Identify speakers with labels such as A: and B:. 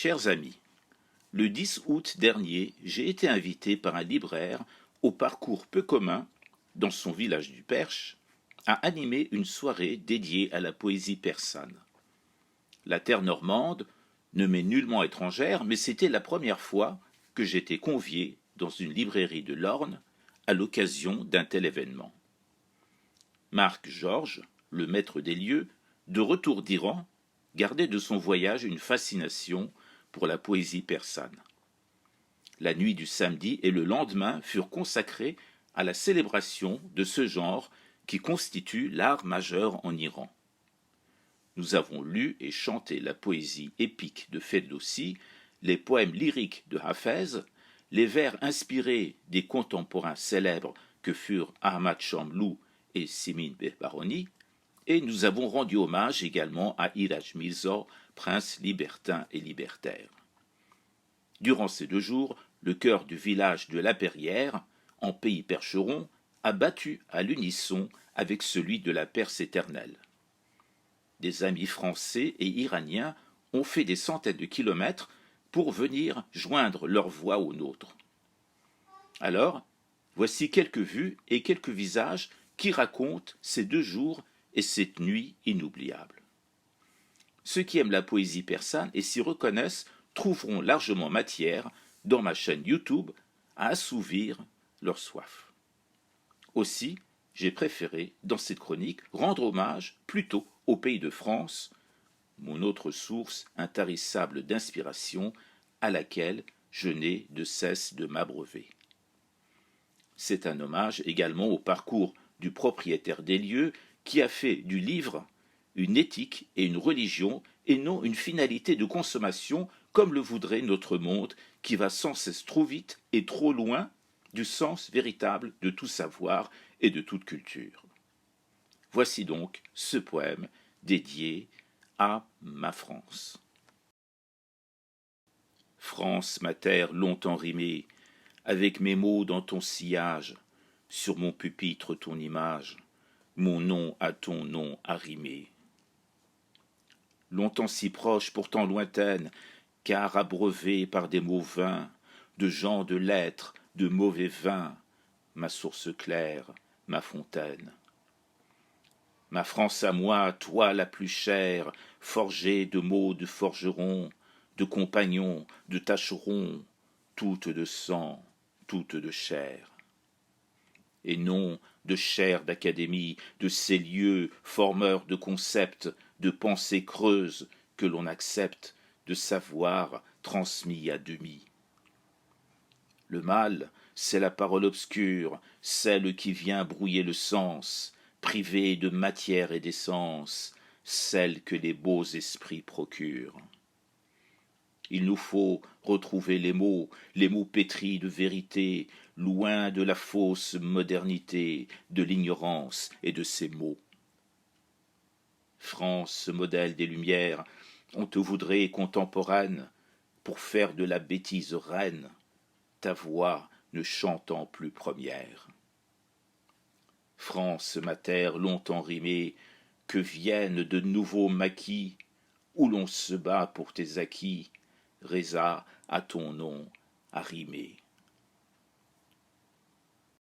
A: Chers amis, le 10 août dernier, j'ai été invité par un libraire au parcours peu commun, dans son village du Perche, à animer une soirée dédiée à la poésie persane. La terre normande ne m'est nullement étrangère, mais c'était la première fois que j'étais convié dans une librairie de l'Orne à l'occasion d'un tel événement. Marc Georges, le maître des lieux, de retour d'Iran, gardait de son voyage une fascination pour la poésie persane. La nuit du samedi et le lendemain furent consacrés à la célébration de ce genre qui constitue l'art majeur en Iran. Nous avons lu et chanté la poésie épique de Ferdowsi, les poèmes lyriques de Hafez, les vers inspirés des contemporains célèbres que furent Ahmad Shamlou et Simin Behbahani, et nous avons rendu hommage également à Iraj Mirza, prince libertin et libertaire. Durant ces 2 jours, le chœur du village de La Perrière, en pays percheron, a battu à l'unisson avec celui de la Perse éternelle. Des amis français et iraniens ont fait des centaines de kilomètres pour venir joindre leur voix aux nôtres. Alors, voici quelques vues et quelques visages qui racontent ces 2 jours et cette nuit inoubliable. Ceux qui aiment la poésie persane et s'y reconnaissent trouveront largement matière, dans ma chaîne YouTube, à assouvir leur soif. Aussi, j'ai préféré, dans cette chronique, rendre hommage plutôt au pays de France, mon autre source intarissable d'inspiration à laquelle je n'ai de cesse de m'abreuver. C'est un hommage également au parcours du propriétaire des lieux qui a fait du livre une éthique et une religion et non une finalité de consommation comme le voudrait notre monde qui va sans cesse trop vite et trop loin du sens véritable de tout savoir et de toute culture. Voici donc ce poème dédié à ma France. France, ma terre longtemps rimée, avec mes mots dans ton sillage, sur mon pupitre ton image, mon nom à ton nom arrimé. Longtemps si proche, pourtant lointaine, car abreuvée par des mots vains, de gens de lettres, de mauvais vin, ma source claire, ma fontaine. Ma France à moi, toi la plus chère, forgée de mots de forgerons, de compagnons, de tâcherons, toutes de sang, toutes de chair. Et non de chair d'académie, de ces lieux formeurs de concepts, de pensées creuses que l'on accepte, de savoir transmis à demi. Le mal, c'est la parole obscure, celle qui vient brouiller le sens, privée de matière et d'essence, celle que les beaux esprits procurent. Il nous faut retrouver les mots pétris de vérité, loin de la fausse modernité, de l'ignorance et de ces mots. France, modèle des Lumières, on te voudrait contemporaine, pour faire de la bêtise reine, ta voix ne chantant plus première. France, ma terre longtemps rimée, que viennent de nouveaux maquis, où l'on se bat pour tes acquis, Reza à ton nom arrimé.